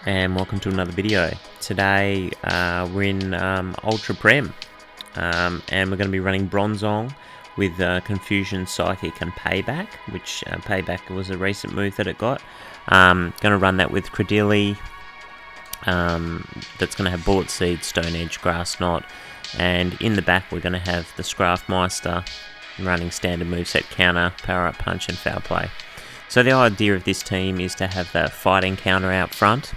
and welcome to another video. Today we're in Ultra Prem, and we're going to be running Bronzong with Confusion, Psychic and Payback, which Payback was a recent move that it got. Going to run that with Credilli, that's going to have Bullet Seed, Stone Edge, Grass Knot, and in the back we're going to have the Scraftmeister running standard moveset counter, Power Up Punch and Foul Play. So the idea of this team is to have the fighting counter out front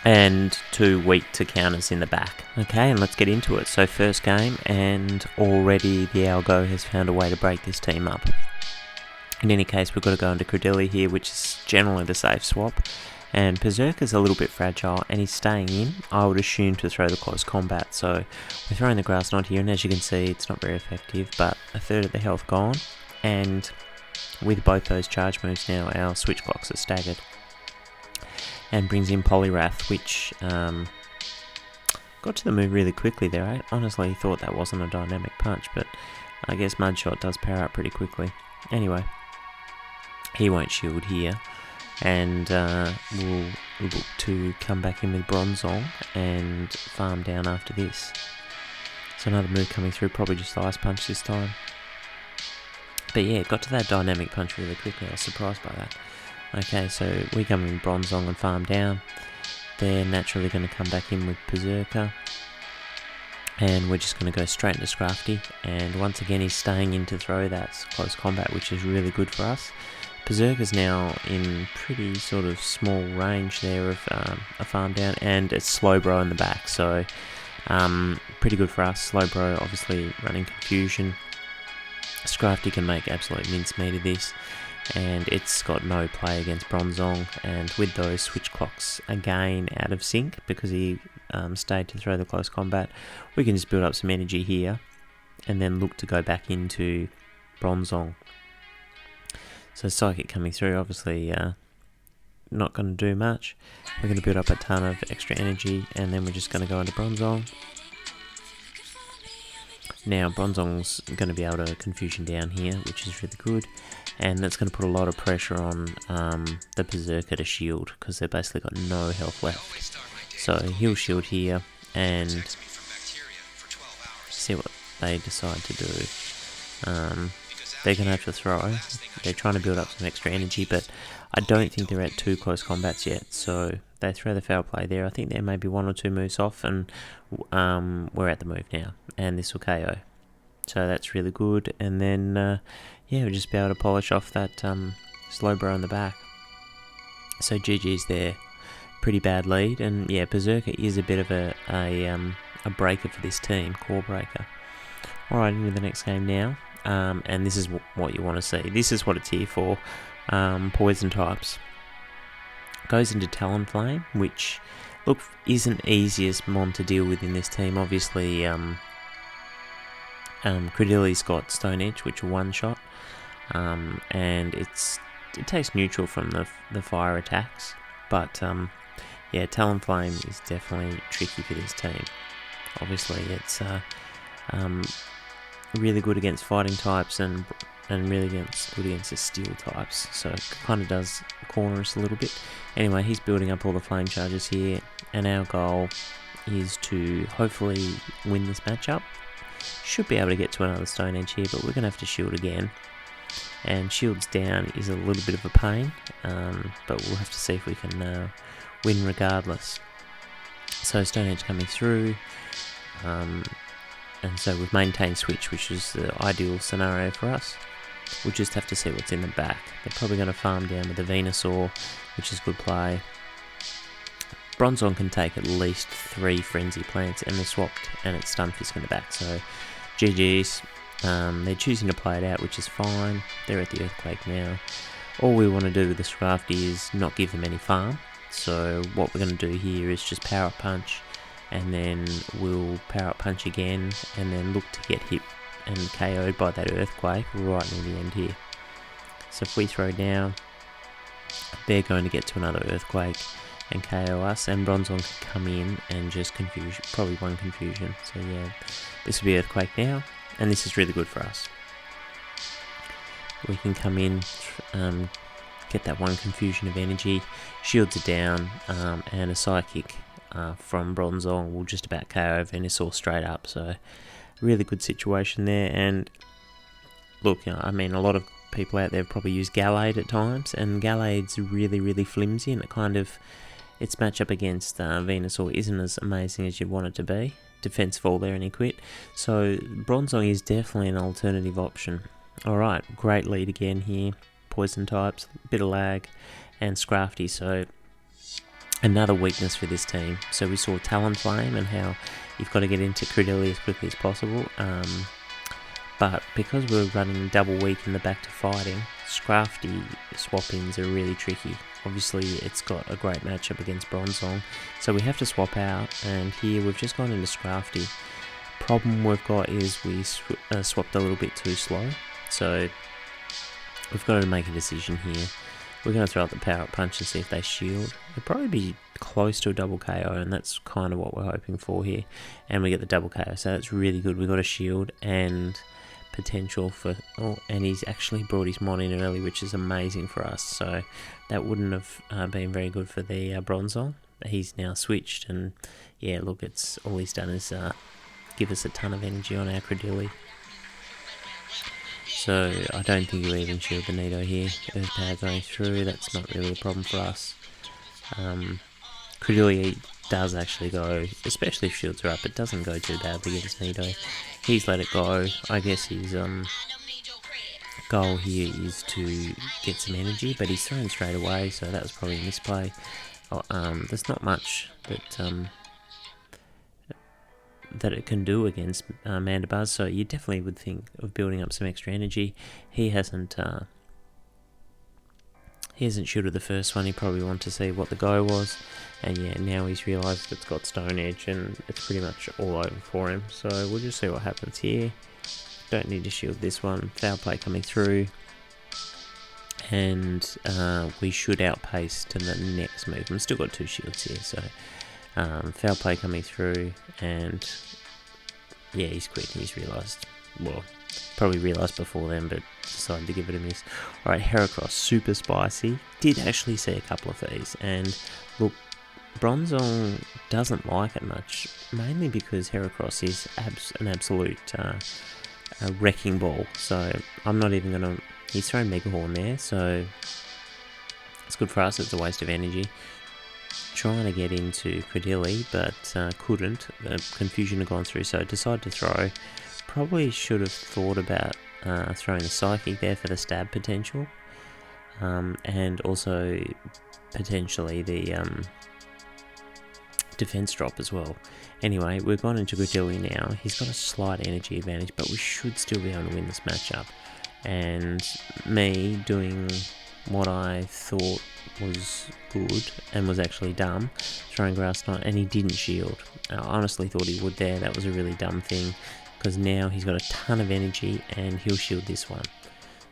and two weak to counters in the back. Okay, and let's get into it. So first game, and already the Algo has found a way to break this team up. In any case, we've got to go into Credilli here, which is generally the safe swap. And Berserker's a little bit fragile, and he's staying in, I would assume, to throw the close combat. So we're throwing the Grass Knot here, and as you can see, it's not very effective, but a third of the health gone. And with both those charge moves now, our switch clocks are staggered. And brings in Poliwrath, which got to the move really quickly there. I honestly thought that wasn't a dynamic punch, but I guess Mudshot does power up pretty quickly. Anyway, he won't shield here, and we'll look to come back in with Bronzong and farm down after this. So another move coming through, probably just Ice Punch this time. But yeah, got to that dynamic punch really quickly. I was surprised by that. Okay, so we come in Bronzong and farm down. They're naturally going to come back in with Berserker. And we're just going to go straight into Scrafty. And once again, he's staying in to throw that close combat, which is really good for us. Berserker's now in pretty sort of small range there of a farm down. And it's Slowbro in the back, so pretty good for us. Slowbro obviously running Confusion. Scrafty can make absolute mincemeat of this, and it's got no play against Bronzong, and with those switch clocks again out of sync because he stayed to throw the close combat, we can just build up some energy here and then look to go back into Bronzong. So Psychic coming through, obviously not going to do much. We're going to build up a ton of extra energy, and then we're just going to go into Bronzong. Now Bronzong's going to be able to Confusion down here, which is really good, and that's going to put a lot of pressure on the Berserker to shield, because they've basically got no health left. So he'll shield here, and see what they decide to do. They're going to have to throw. They're trying to build up some extra energy, but I don't think they're at two close combats yet, so they throw the Foul Play there. I think they're maybe one or two moves off, and we're at the move now, and this will KO. So that's really good, and then yeah, we'll just be able to polish off that Slowbro in the back. So GG's there. Pretty bad lead, and yeah, Berserker is a bit of a breaker for this team, core breaker. Alright, into the next game now, and this is what you want to see. This is what it's here for. Poison types. Goes into Talonflame, which, look, isn't easiest mon to deal with in this team. Obviously, Credilli's got Stone Edge, which are one shot, and it takes neutral from the fire attacks. But yeah, Talonflame is definitely tricky for this team. Obviously, it's really good against fighting types and really good against the steel types, so it kind of does corner us a little bit. Anyway, he's building up all the flame charges here, and our goal is to hopefully win this matchup. Should be able to get to another Stone Edge here, but we're going to have to shield again, and shields down is a little bit of a pain, but we'll have to see if we can win regardless. So Stone Edge coming through, and so we've maintained switch, which is the ideal scenario for us. We'll just have to see what's in the back. They're probably going to farm down with the Venusaur, which is good play. Bronzong can take at least 3 Frenzy Plants, and they're swapped, and it's Stunfisk in the back, so GG's. They're choosing to play it out, which is fine. They're at the Earthquake now. All we want to do with the Scrafty is not give them any farm, so what we're going to do here is just Power Up Punch, and then we'll Power Up Punch again, and then look to get hit and KO'd by that Earthquake right near the end here. So if we throw down, they're going to get to another Earthquake and KO us, and Bronzong can come in and just confuse, probably one Confusion. So yeah, this will be Earthquake now, and this is really good for us. We can come in, get that one confusion of energy, shields are down, and a Psychic from Bronzong will just about KO Venusaur straight up. So really good situation there. And look, I mean, a lot of people out there probably use Gallade at times, and Gallade's really flimsy, and its matchup against Venusaur isn't as amazing as you'd want it to be. Defense fall there and he quit. So Bronzong is definitely an alternative option. Alright, great lead again here. Poison types, bit of lag, and Scrafty. So another weakness for this team. So we saw Talonflame and how you've got to get into Credilli as quickly as possible. But because we're running double weak in the back to fighting, Scrafty swap-ins are really tricky. Obviously, it's got a great matchup against Bronzong, so we have to swap out, and here we've just gone into Scrafty. Problem we've got is we swapped a little bit too slow, so we've got to make a decision here. We're going to throw out the Power Up Punch and see if they shield. It'll probably be close to a double KO, and that's kind of what we're hoping for here. And we get the double KO, so that's really good. We've got a shield and potential for... Oh, and he's actually brought his Mon in early, which is amazing for us. So that wouldn't have been very good for the Bronzong. He's now switched, and yeah, look, it's all he's done is give us a ton of energy on our Credilli. So I don't think he'll even shield the Nido here. Earth Power going through, that's not really a problem for us. Credilli does actually go, especially if shields are up, it doesn't go too badly against Nido. He's let it go. I guess his goal here is to get some energy, but he's thrown straight away, so that was probably a misplay. There's not much that it can do against Mandibuzz, so you definitely would think of building up some extra energy. He hasn't shielded the first one. He probably wanted to see what the go was, and yeah, now he's realised it's got Stone Edge and it's pretty much all over for him. So we'll just see what happens here. Don't need to shield this one. Foul Play coming through, and we should outpace to the next move. We've still got 2 shields here, so Foul Play coming through, and yeah, he's quit. He's realised, well, probably realised before then, but decided to give it a miss. Alright, Heracross, super spicy. Did actually see a couple of these, and look, Bronzong doesn't like it much, mainly because Heracross is an absolute wrecking ball. So I'm not even going to... He's thrown Mega Horn there, so it's good for us. It's a waste of energy. Trying to get into Credilli, but couldn't. The confusion had gone through, so decided to throw. Probably should have thought about throwing the Psychic there for the stab potential, and also potentially the defense drop as well. Anyway, we've gone into Credilli now. He's got a slight energy advantage, but we should still be able to win this matchup. And me doing what I thought was good and was actually dumb, throwing Grass Knot, and he didn't shield. I honestly thought he would there. That was a really dumb thing, because now he's got a ton of energy and he'll shield this one.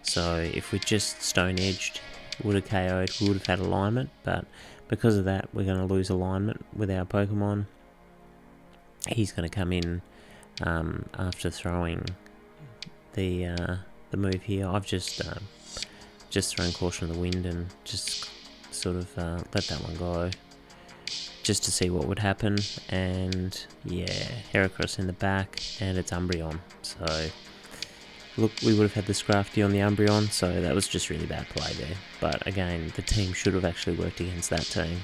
So if we just Stone Edged, would have KO'd, we would have had alignment, but because of that we're going to lose alignment with our Pokemon. He's going to come in after throwing the move here. I've just thrown Caution of the Wind and just sort of let that one go, just to see what would happen. And yeah, Heracross in the back, and it's Umbreon. So look, we would have had the Scrafty on the Umbreon, so that was just really bad play there. But again, the team should have actually worked against that team.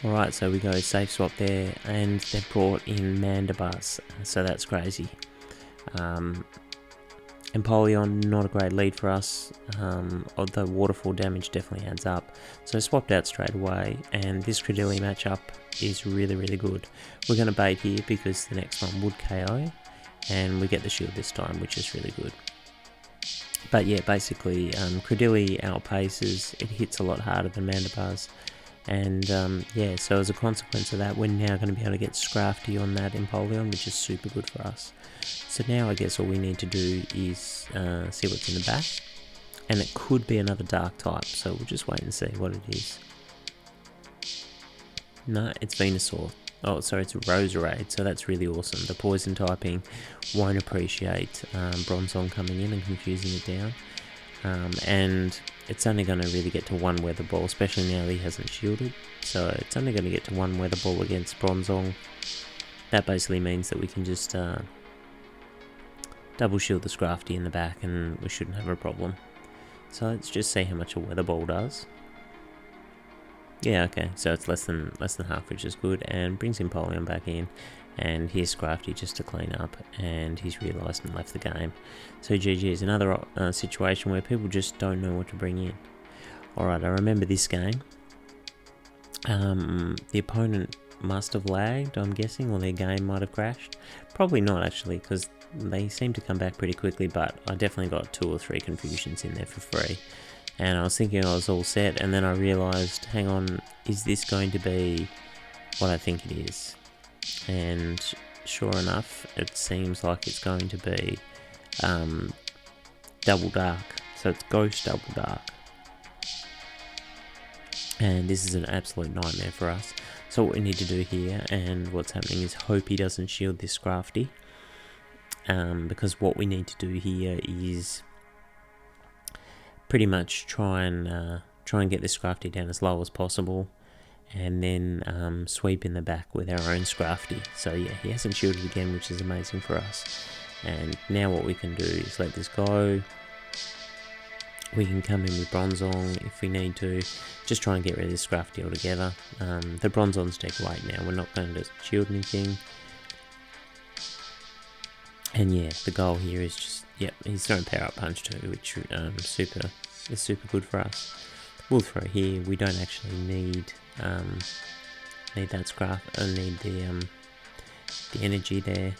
Alright, so we go safe swap there, and they've brought in Mandibuzz, so that's crazy. Empoleon, not a great lead for us, although waterfall damage definitely adds up. So swapped out straight away, and this Credilli matchup is really good. We're going to bait here because the next one would KO, and we get the shield this time, which is really good. But yeah, basically Credilli outpaces, it hits a lot harder than Mandibuzz. And yeah, so as a consequence of that, we're now going to be able to get Scrafty on that Empoleon, which is super good for us. So now I guess all we need to do is see what's in the back, and it could be another Dark type, so we'll just wait and see what it is. No, it's Venusaur. Oh, sorry, it's Roserade, so that's really awesome. The poison typing won't appreciate Bronzong coming in and confusing it down. and it's only going to really get to one weather ball, especially now that he hasn't shielded. So it's only going to get to one weather ball against Bronzong. That basically means that we can just double shield the Scrafty in the back and we shouldn't have a problem. So let's just see how much a weather ball does. Yeah, okay, so it's less than half, which is good, and brings Empoleon back in, and here's Scrafty just to clean up, and he's realised and left the game. So GG is another situation where people just don't know what to bring in. Alright, I remember this game. The opponent must have lagged, I'm guessing, or their game might have crashed. Probably not, actually, because they seem to come back pretty quickly, but I definitely got 2 or 3 confusions in there for free. And I was thinking I was all set, and then I realised, hang on, is this going to be what I think it is? And sure enough, it seems like it's going to be Double Dark. So it's Ghost Double Dark. And this is an absolute nightmare for us. So what we need to do here, and what's happening, is hope he doesn't shield this Scrafty. Because what we need to do here is pretty much try and get this Scrafty down as low as possible, and then sweep in the back with our own Scrafty. So yeah, he hasn't shielded again, which is amazing for us. And now what we can do is let this go. We can come in with Bronzong if we need to, just try and get rid of this Scrafty altogether. The Bronzong's dead weight now, we're not going to shield anything. And yeah, the goal here is just, yep, he's throwing Power Up Punch too, which is super good for us. We'll throw here. We don't actually need that Scraf, need the energy there.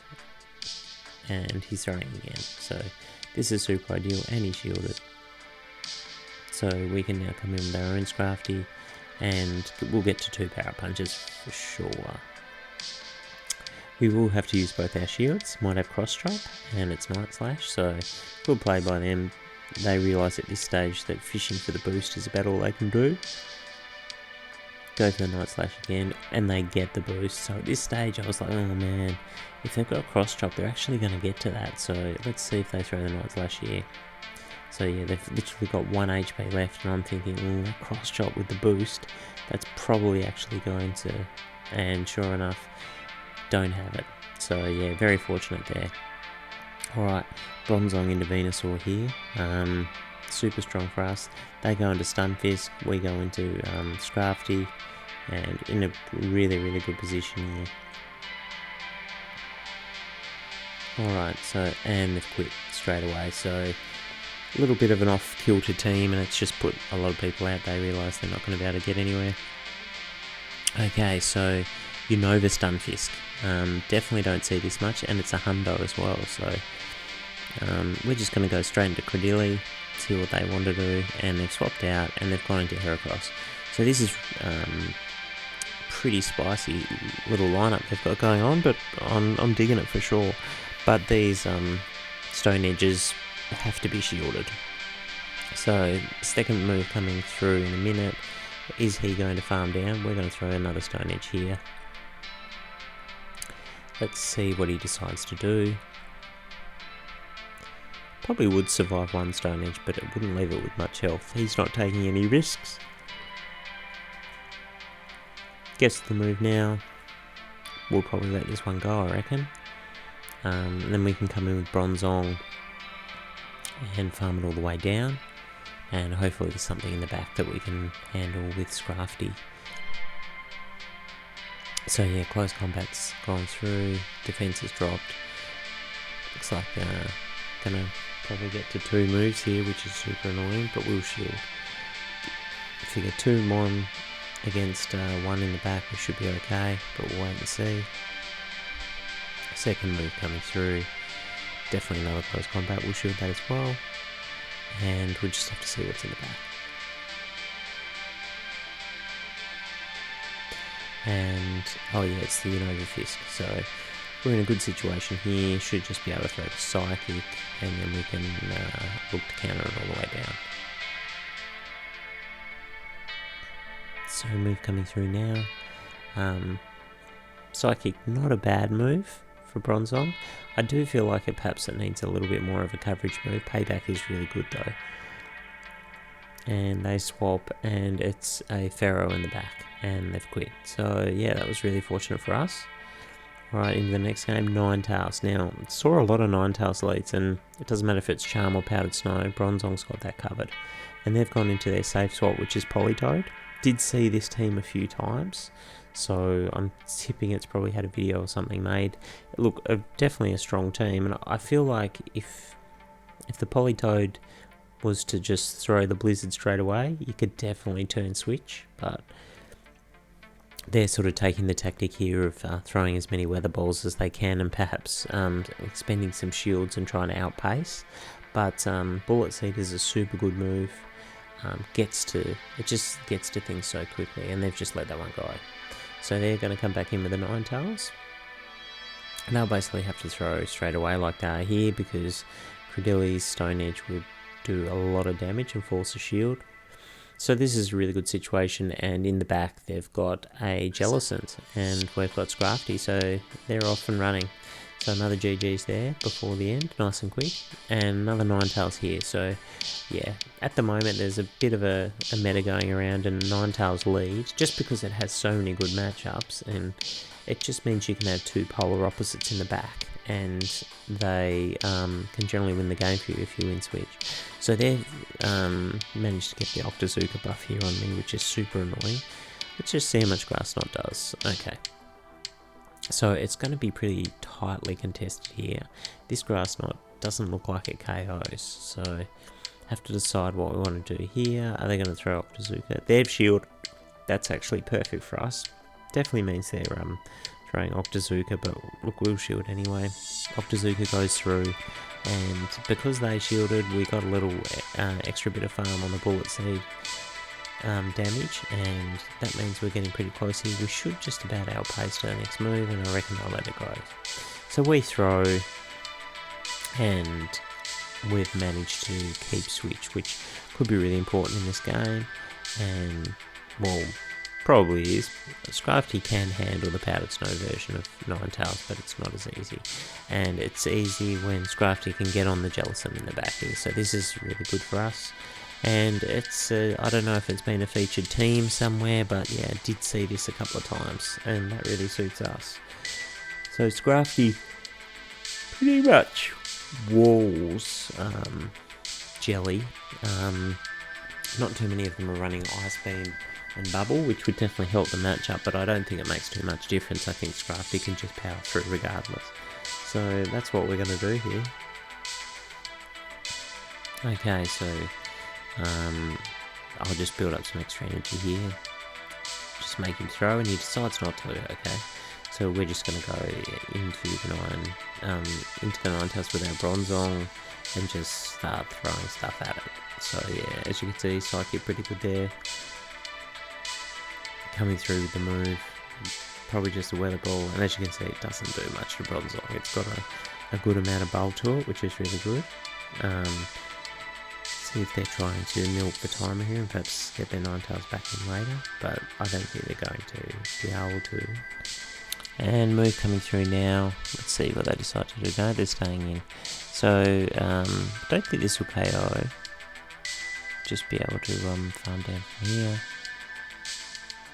And he's throwing again, so this is super ideal, and he shielded. So we can now come in with our own Scrafty, and we'll get to 2 Power Punches for sure. We will have to use both our shields, might have Cross Chop, and it's Night Slash, so good play by them. They realise at this stage that fishing for the boost is about all they can do. Go for the Night Slash again, and they get the boost. So at this stage I was like, oh man, if they've got a Cross Chop, they're actually going to get to that. So let's see if they throw the Night Slash here. So yeah, they've literally got 1 HP left, and I'm thinking, that Cross Chop with the boost, that's probably actually going to, and sure enough, don't have it. So yeah, very fortunate there. Alright, Bronzong into Venusaur here. Super strong for us. They go into Stunfisk, we go into Scrafty, and in a really good position here. Alright, so, and they've quit straight away, so a little bit of an off-kilter team, and it's just put a lot of people out. They realise they're not going to be able to get anywhere. Okay, so Unova Stunfisk. Definitely don't see this much, and it's a hundo as well, so we're just going to go straight into Credilli, see what they want to do, and they've swapped out, and they've gone into Heracross. So this is pretty spicy little lineup they've got going on, but I'm digging it for sure. But these Stone Edges have to be shielded. So second move coming through in a minute. Is he going to farm down? We're going to throw another Stone Edge here. Let's see what he decides to do. Probably would survive 1 Stone Edge, but it wouldn't leave it with much health. He's not taking any risks. Gets the move now. We'll probably let this one go, I reckon. And then we can come in with Bronzong and farm it all the way down. And hopefully there's something in the back that we can handle with Scrafty. So yeah, close combat's gone through, defense has dropped. Looks like gonna probably get to 2 moves here, which is super annoying, but we'll shield. Figure 2 Mon against 1 in the back, we should be okay, but we'll wait and see. Second move coming through, definitely another close combat, we'll shield that as well. And we'll just have to see what's in the back. And, oh yeah, it's the Unova Fisk, so we're in a good situation here. Should just be able to throw the Psychic, and then we can look to counter it all the way down. So move coming through now. Psychic, not a bad move for Bronzong. I do feel like perhaps it needs a little bit more of a coverage move. Payback is really good though. and they swap, and it's a Pharaoh in the back, and they've quit. So yeah, that was really fortunate for us. Alright, into the next game, Ninetales. Now, saw a lot of Ninetales leads, and it doesn't matter if it's Charm or Powdered Snow, Bronzong's got that covered. And they've gone into their safe swap, which is Politoed. Did see this team a few times, so I'm tipping it's probably had a video or something made. Look, definitely a strong team, and I feel like if the Politoed was to just throw the Blizzard straight away, you could definitely turn switch, but they're sort of taking the tactic here of throwing as many weather balls as they can, and perhaps expending some shields and trying to outpace. But Bullet Seed is a super good move. It just gets to things so quickly, and they've just let that one go. So they're going to come back in with the Ninetales, and they'll basically have to throw straight away like they are here, because Credilli's Stone Edge would do a lot of damage and force a shield. So this is a really good situation, and in the back they've got a Jellicent, and we've got Scrafty, so they're off and running. So another GG's there before the end, nice and quick, and another Ninetales here. So yeah, at the moment there's a bit of a meta going around, and Ninetales leads just because it has so many good matchups, and it just means you can have two polar opposites in the back, and they can generally win the game for you if you win switch. So they've managed to get the Octazooka buff here on me, which is super annoying. Let's just see how much Grass Knot does. Okay. So it's going to be pretty tightly contested here. This Grass Knot doesn't look like it KOs, so have to decide what we want to do here. Are they going to throw Octazooka? They have shield. That's actually perfect for us. Definitely means they're throwing Octazooka, but look, we'll shield anyway. Octazooka goes through, and because they shielded, we got a little extra bit of farm on the Bullet Seed damage, and that means we're getting pretty close here. We should just about outpace our next move, and I reckon I'll let it go. So we throw, and we've managed to keep switch, which could be really important in this game, and well, probably is. Scrafty can handle the Powdered Snow version of Ninetales, but it's not as easy. And it's easy when Scrafty can get on the Jellicent in the back here, so this is really good for us. And it's, I don't know if it's been a featured team somewhere, but yeah, I did see this a couple of times, and that really suits us. So Scrafty pretty much walls Jelly. Not too many of them are running Ice Beam and Bubble, which would definitely help the matchup, but I don't think it makes too much difference. I think Scrafty can just power through regardless. So that's what we're going to do here. Okay, so I'll just build up some extra energy here. Just make him throw, and he decides not to. Okay, so we're just going to go into the Ninetales with our Bronzong and just start throwing stuff at it. So yeah, as you can see, Psychic pretty good there. Coming through with the move, probably just a Weather Ball, and as you can see, it doesn't do much to Bronzong. It's got a good amount of bulk to it, which is really good. See if they're trying to milk the timer here and perhaps get their Ninetales back in later, but I don't think they're going to be able to. And move coming through now. Let's see what they decide to do. No, they're staying in. So, don't think this will KO. Just be able to farm down from here.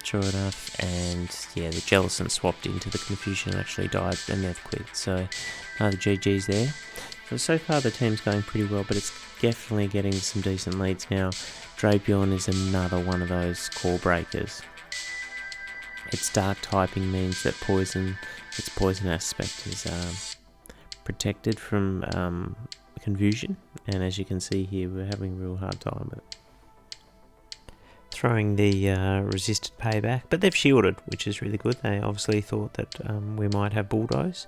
Sure enough, and yeah, the Jellicent swapped into the Confusion and actually died, and they've quit. So, the GG's there. So far the team's going pretty well, but it's definitely getting some decent leads now. Drapion is another one of those core breakers. Its dark typing means that its poison aspect is protected from Confusion, and as you can see here, we're having a real hard time with it. Throwing the resisted payback, but they've shielded, which is really good. They obviously thought that we might have Bulldoze,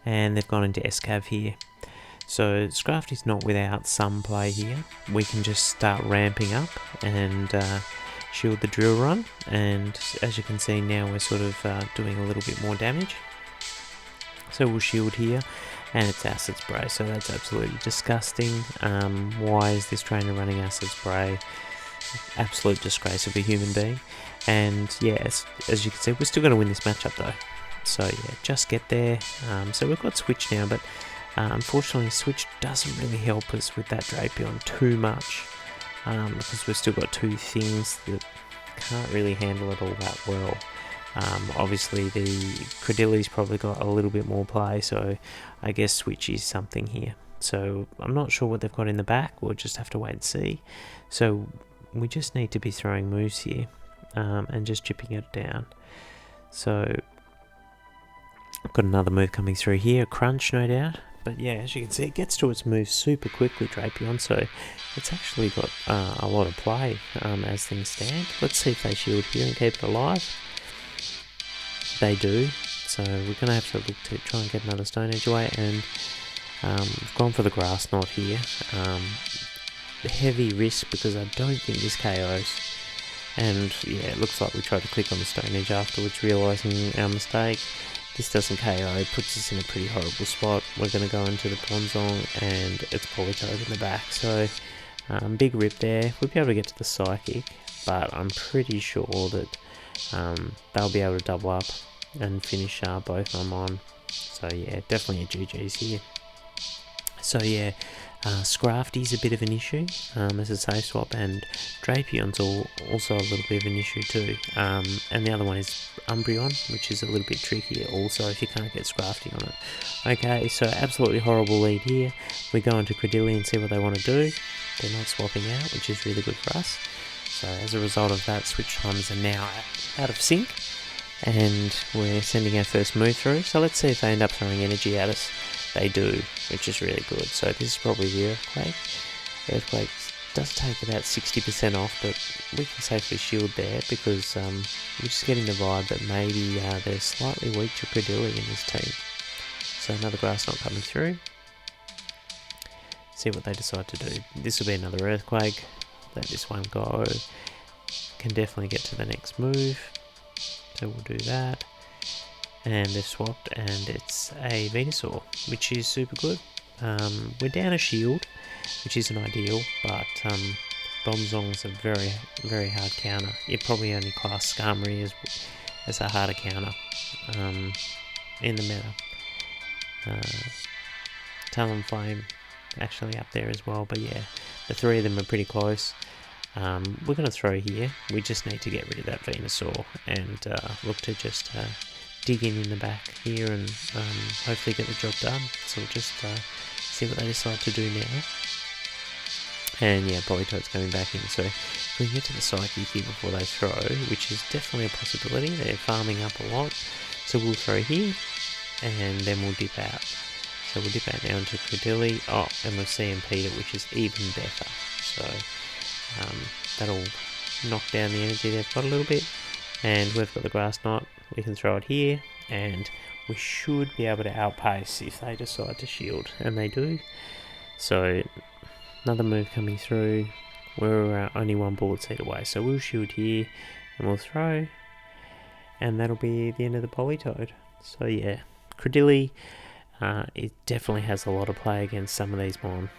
and they've gone into Escav here. So Scrafty's not without some play here. We can just start ramping up and shield the drill run, and as you can see now, we're sort of doing a little bit more damage. So we'll shield here, and it's Acid Spray, so that's absolutely disgusting. Why is this trainer running Acid Spray? Absolute disgrace of a human being. And yeah, as you can see, we're still going to win this matchup though. So yeah, just get there. So we've got Switch now, but unfortunately Switch doesn't really help us with that Drapion too much. because we've still got two things that can't really handle it all that well. Obviously the Credilli's probably got a little bit more play, so I guess switch is something here. So I'm not sure what they've got in the back, we'll just have to wait and see. So we just need to be throwing moves here, and just chipping it down. So I've got another move coming through here, crunch no doubt. But yeah, as you can see, it gets to its move super quickly, Drapion, so it's actually got a lot of play as things stand. Let's see if they shield here and keep it alive. They do, so we're going to have to look to try and get another Stone Edge away, and we've gone for the Grass Knot here. The heavy risk because I don't think this KOs, and yeah, it looks like we tried to click on the Stone Edge afterwards, realising our mistake. This doesn't KO, puts us in a pretty horrible spot. We're going to go into the Bronzong, and it's Politoed in the back, so big rip there. We'll be able to get to the Psychic, but I'm pretty sure that they'll be able to double up and finish both of them on. So yeah, definitely a GG's here. So yeah, Scrafty's a bit of an issue as a safe swap, and Drapion's also a little bit of an issue too. And the other one is Umbreon, which is a little bit trickier also if you can't get Scrafty on it. Okay, so absolutely horrible lead here. We go into Credilli and see what they want to do. They're not swapping out, which is really good for us. So as a result of that, switch times are now out of sync, and we're sending our first move through. So let's see if they end up throwing energy at us. They do, which is really good. So this is probably the Earthquake. Earthquake does take about 60% off, but we can safely shield there because we're just getting the vibe that maybe they're slightly weak to Credilli in this team. So another Grass Knot coming through. See what they decide to do. This will be another Earthquake. Let this one go. Can definitely get to the next move, so we'll do that. And they've swapped, and it's a Venusaur, which is super good. We're down a shield, which isn't ideal, but Bronzong's a very, very hard counter. You'd probably only class Skarmory as a harder counter in the meta. Talonflame actually up there as well, but yeah, the three of them are pretty close. We're going to throw here. We just need to get rid of that Venusaur and look to just dig in the back here and hopefully get the job done. So we'll just see what they decide to do now. And yeah, Politoed's coming back in, so if we can get to the Psyche here before they throw, which is definitely a possibility. They're farming up a lot, so we'll throw here and then we'll dip out. So we'll dip out now into Credilli. Oh, and we'll CMP'd it, which is even better. So that'll knock down the energy they've got a little bit. And we've got the Grass Knot. We can throw it here, and we should be able to outpace if they decide to shield, and they do. So another move coming through. We're only one bullet seed away, so we'll shield here, and we'll throw, and that'll be the end of the Politoed. So yeah, Credilli, it definitely has a lot of play against some of these Mon.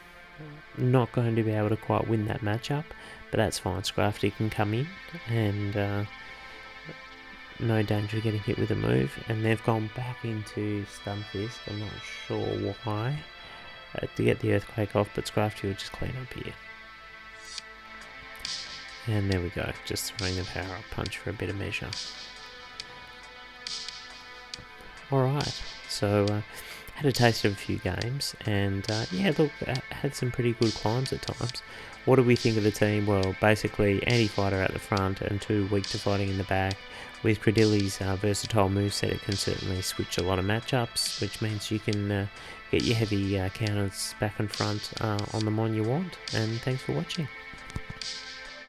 Not going to be able to quite win that matchup, but that's fine. Scrafty can come in, and no danger of getting hit with a move. And they've gone back into Stunfisk. I'm not sure why, to get the Earthquake off, but Scrafty will just clean up here. And there we go, just throwing the Power Up Punch for a bit of measure. Alright, so had a taste of a few games, and yeah, look, had some pretty good climbs at times. What do we think of the team? Well, basically anti-fighter at the front and too weak to fighting in the back. With Credilli's versatile moveset, it can certainly switch a lot of matchups, which means you can get your heavy counters back and front on the Mon you want. And thanks for watching.